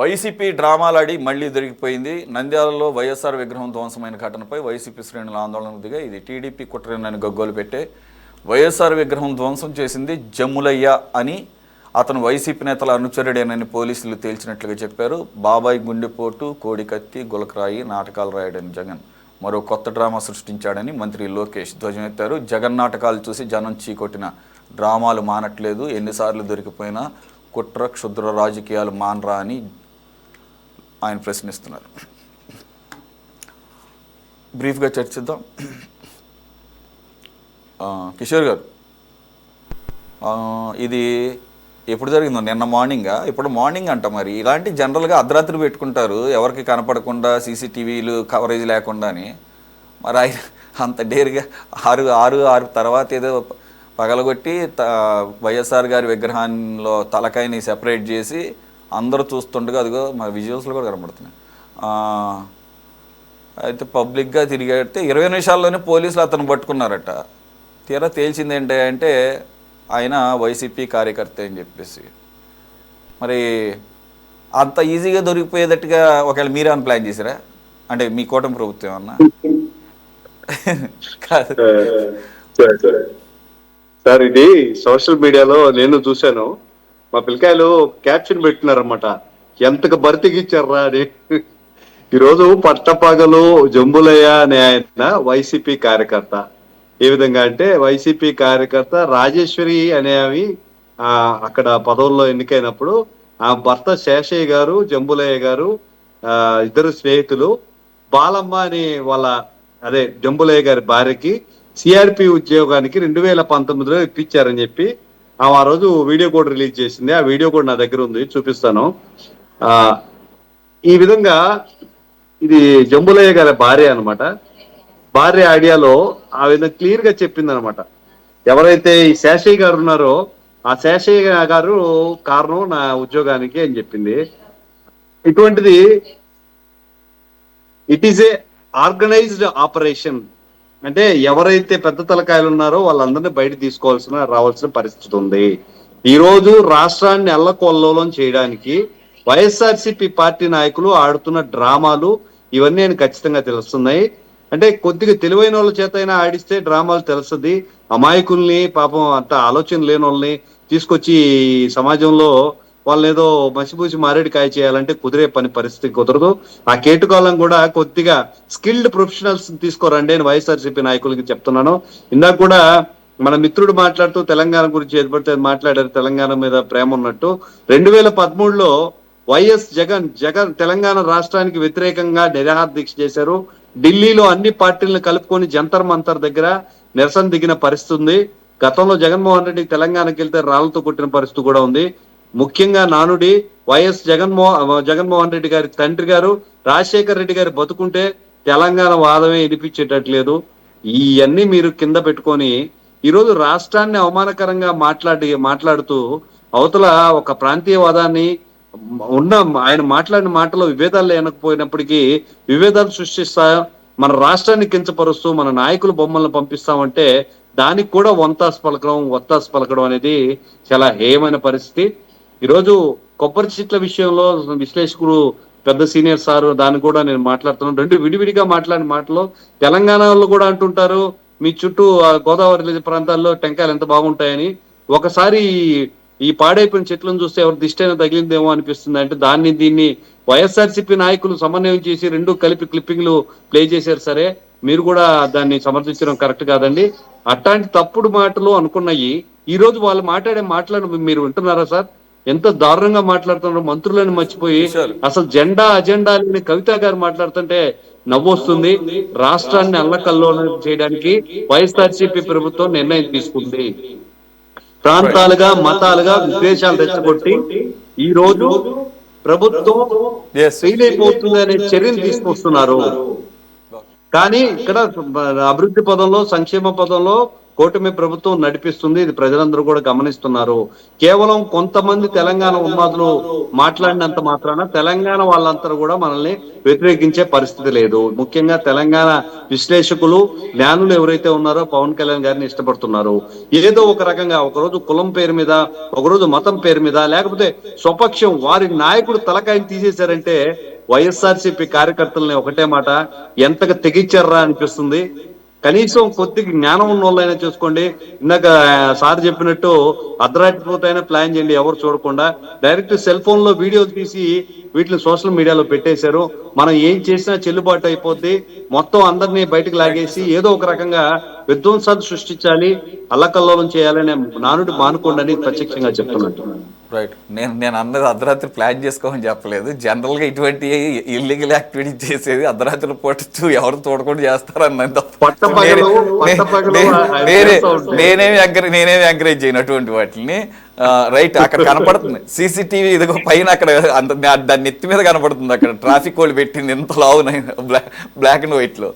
YCP డ్రామాలాడి మళ్లీ దొరికిపోయింది. నంద్యాలలో వైఎస్ఆర్ విగ్రహం ధ్వంసమైన ఘటనపై వైసీపీ శ్రేణుల ఆందోళనకు దిగా ఇది టీడీపీ కుట్రనని గగ్గోలు పెట్టే వైఎస్ఆర్ విగ్రహం ధ్వంసం చేసింది జమ్ములయ్య అని అతను వైసీపీ నేతల అనుచరుడేనని పోలీసులు తేల్చినట్లుగా చెప్పారు. బాబాయ్ గుండెపోటు, కోడికత్తి, గులకరాయి నాటకాలు రాయడని జగన్ మరో కొత్త డ్రామా సృష్టించాడని మంత్రి లోకేష్ ధ్వజమెత్తారు. జగన్ నాటకాలు చూసి జనం చీకొట్టిన డ్రామాలు మానట్లేదు, ఎన్నిసార్లు దొరికిపోయినా కుట్ర క్షుద్ర రాజకీయాలు మానరా అని ఆయన ప్రశ్నిస్తున్నారు. బ్రీఫ్గా చర్చిద్దాం. కిషోర్ గారు, ఇది ఎప్పుడు జరిగిందో? నిన్న మార్నింగా? ఇప్పుడు మార్నింగ్ అంట. మరి ఇలాంటి జనరల్గా అర్ధరాత్రి పెట్టుకుంటారు, ఎవరికి కనపడకుండా, సీసీటీవీలు కవరేజ్ లేకుండా అని. మరి ఆయన అంత డేర్గా ఆరు తర్వాత ఏదో పగలగొట్టి వైఎస్ఆర్ గారి విగ్రహాల్లో తలకాయని సెపరేట్ చేసి అందరూ చూస్తుండగా అదిగో మా విజువల్స్లో కూడా కనబడుతున్నాయి. అయితే పబ్లిక్గా తిరిగాడితే 20 నిమిషాల్లోనే పోలీసులు అతను పట్టుకున్నారట. తీరా తేల్చింది ఏంటంటే ఆయన వైసీపీ కార్యకర్త అని చెప్పేసి. మరి అంత ఈజీగా దొరికిపోయేటట్టుగా ఒకవేళ మీరేమైనా ప్లాన్ చేశారా? అంటే మీ కూటమి ప్రభుత్వం ఏమన్నా? సార్, ఇది సోషల్ మీడియాలో నేను చూశాను. మా పిల్లకాయలు క్యాప్షన్ పెట్టినారన్నమాట, ఎంతకు బర్తికిచ్చారా అని. ఈరోజు పట్టపగలు జంబులయ్య అనే ఆయన వైసీపీ కార్యకర్త. ఏ విధంగా అంటే వైసీపీ కార్యకర్త రాజేశ్వరి అనేవి అక్కడ పదవుల్లో ఎన్నికైనప్పుడు ఆ భర్త శేషయ్య గారు, జంబులయ్య గారు ఇద్దరు స్నేహితులు బాలమ్మ అని వాళ్ళ జంబులయ్య గారి భార్యకి సిఆర్పి ఉద్యోగానికి 2019లో ఇప్పించారని చెప్పి ఆ రోజు వీడియో కూడా రిలీజ్ చేసింది. ఆ వీడియో కూడా నా దగ్గర ఉంది, చూపిస్తాను. ఈ విధంగా ఇది జంబులయ్య గారి భార్య అనమాట. భార్య ఐడియాలో ఆ విధంగా క్లియర్ గా చెప్పింది అనమాట. ఎవరైతే ఈ శేషయ్య గారు ఉన్నారో ఆ శేషయ్య గారు కారణం నా ఉద్యోగానికి అని చెప్పింది. ఇటువంటిది it is a organised operation. అంటే ఎవరైతే పెద్ద తలకాయలు ఉన్నారో వాళ్ళందరినీ బయట రావాల్సిన పరిస్థితి ఉంది. ఈ రోజు రాష్ట్రాన్ని అల్లకొల్లోలం చేయడానికి వైఎస్ఆర్సీపీ పార్టీ నాయకులు ఆడుతున్న డ్రామాలు ఇవన్నీ ఆయన ఖచ్చితంగా తెలుస్తున్నాయి. అంటే కొద్దిగా తెలివైన వాళ్ళ చేత అయినా ఆడిస్తే డ్రామాలు తెలుస్తుంది. అమాయకుల్ని, పాపం అంత ఆలోచన లేని వాళ్ళని తీసుకొచ్చి సమాజంలో వాళ్ళని ఏదో మసిపూసి మారేడుకాయ చేయాలంటే కుదిరే పరిస్థితి కుదరదు. ఆ కేటుకాలం కూడా కొద్దిగా స్కిల్డ్ ప్రొఫెషనల్స్ తీసుకోరండి అని వైఎస్ఆర్సీపీ నాయకులకి చెప్తున్నాను. ఇందాక కూడా మన మిత్రుడు మాట్లాడుతూ తెలంగాణ గురించి ఏది పడితే మాట్లాడారు, తెలంగాణ మీద ప్రేమ ఉన్నట్టు. 2013లో వైఎస్ జగన్ తెలంగాణ రాష్ట్రానికి వ్యతిరేకంగా నిరాహార దీక్ష చేశారు. ఢిల్లీలో అన్ని పార్టీలను కలుపుకొని జంతర్ మంతర్ దగ్గర నిరసన దిగిన పరిస్థితి ఉంది. గతంలో జగన్మోహన్ రెడ్డి తెలంగాణకి వెళ్తే రాళ్లతో కొట్టిన పరిస్థితి కూడా ఉంది. ముఖ్యంగా నానుడి వైఎస్ జగన్మోహన్ రెడ్డి గారి తండ్రి గారు రాజశేఖర్ రెడ్డి గారి బతుకుంటే తెలంగాణ వాదమే వినిపించేటట్లేదు. ఇవన్నీ మీరు కింద పెట్టుకొని ఈరోజు రాష్ట్రాన్ని అవమానకరంగా మాట్లాడుతూ అవతల ఒక ప్రాంతీయవాదాన్ని ఆయన మాట్లాడిన మాటలో విభేదాలు లేనకపోయినప్పటికీ విభేదాలు సృష్టిస్తా మన రాష్ట్రాన్ని కించపరుస్తూ మన నాయకుల బొమ్మలను పంపిస్తామంటే దానికి కూడా ఒత్తాసు పలకడం అనేది చాలా హేయమైన పరిస్థితి. ఈరోజు కొబ్బరి చెట్ల విషయంలో విశ్లేషకుడు పెద్ద సీనియర్ సారు దాన్ని కూడా నేను మాట్లాడుతున్నాను. రెండు విడివిడిగా మాట్లాడిన మాటలో తెలంగాణలో కూడా అంటుంటారు మీ చుట్టూ గోదావరి ప్రాంతాల్లో టెంకాయలు ఎంత బాగుంటాయని. ఒకసారి ఈ పాడైపోయిన చెట్లను చూస్తే ఎవరు దిష్టైనా తగిలిందేమో అనిపిస్తుంది. అంటే దీన్ని వైఎస్ఆర్సీపీ నాయకులు సమన్వయం చేసి రెండు కలిపి క్లిప్పింగ్లు ప్లే చేశారు. సరే, మీరు కూడా దాన్ని సమర్థించడం కరెక్ట్ కాదండి. అట్లాంటి తప్పుడు మాటలు అనుకున్నాయి ఈ రోజు వాళ్ళు మాట్లాడి మీరు వింటున్నారా సార్? ఎంత దారుణంగా మాట్లాడుతున్నారు. మంత్రులను మర్చిపోయి అసలు అజెండా లేని కవిత గారు మాట్లాడుతుంటే నవ్వొస్తుంది. రాష్ట్రాన్ని అల్లకల్లోలం చేయడానికి వైఎస్ఆర్సీపీ ప్రభుత్వం నిర్ణయం తీసుకుంది. ప్రాంతాలుగా మతాలుగా విద్వేషాలు రెచ్చగొట్టి ఈ రోజు ప్రభుత్వం ఫెయిల్ అయిపోతుంది అనే చర్యలు తీసుకొస్తున్నారు. కానీ ఇక్కడ అభివృద్ధి పదంలో, సంక్షేమ పదంలో కూటమి ప్రభుత్వం నడిపిస్తుంది. ఇది ప్రజలందరూ కూడా గమనిస్తున్నారు. కేవలం కొంతమంది తెలంగాణ ఉన్మాదులు మాట్లాడినంత మాత్రాన తెలంగాణ వాళ్ళందరూ కూడా మనల్ని వ్యతిరేకించే పరిస్థితి లేదు. ముఖ్యంగా తెలంగాణ విశ్లేషకులు, జ్ఞానులు ఎవరైతే ఉన్నారో పవన్ కళ్యాణ్ గారిని ఇష్టపడుతున్నారు. ఏదో ఒక రకంగా ఒకరోజు కులం పేరు మీద, ఒకరోజు మతం పేరు మీద, లేకపోతే స్వపక్షం వారి నాయకుడు తలకాయని తీసేశారంటే వైఎస్ఆర్సీపీ కార్యకర్తలని ఒకటే మాట, ఎంతగా తెగించారా అనిపిస్తుంది. కనీసం కొద్దిగా జ్ఞానం ఉన్న వాళ్ళైనా చూసుకోండి. ఇందాక సార్ చెప్పినట్టు అర్ధరాత్రి పూటైనా ప్లాన్ చేయండి, ఎవరు చూడకుండా డైరెక్ట్ సెల్ ఫోన్ లో వీడియో తీసి వీటిని సోషల్ మీడియాలో పెట్టేశారు. మనం ఏం చేసినా చెల్లుబాటు అయిపోద్ది, మొత్తం అందరినీ బయటకు లాగేసి ఏదో ఒక రకంగా విధ్వంసాలు సృష్టించాలి, అల్లకల్లోలం చేయాలనే నానుడు మానుకోండి అని ప్రత్యక్షంగా చెప్తున్నట్టు. రైట్. నేను అన్నది అర్ధరాత్రి ప్లాన్ చేసుకోమని చెప్పలేదు. జనరల్గా ఇటువంటి ఇల్లీగల్ యాక్టివిటీ చేసేది అర్ధరాత్రి పూట ఎవరు చూడకుండా చేస్తారన్నది నేనేమి ఎంకరేజ్ చేయను అటువంటి వాటిని. రైట్, అక్కడ కనపడుతుంది సీసీటీవీ, ఇదిగో పైన అక్కడ దాని నెత్తి మీద కనపడుతుంది. అక్కడ ట్రాఫిక్ వాళ్ళు పెట్టింది ఎంత లావు బ్లాక్ అండ్ వైట్ లో.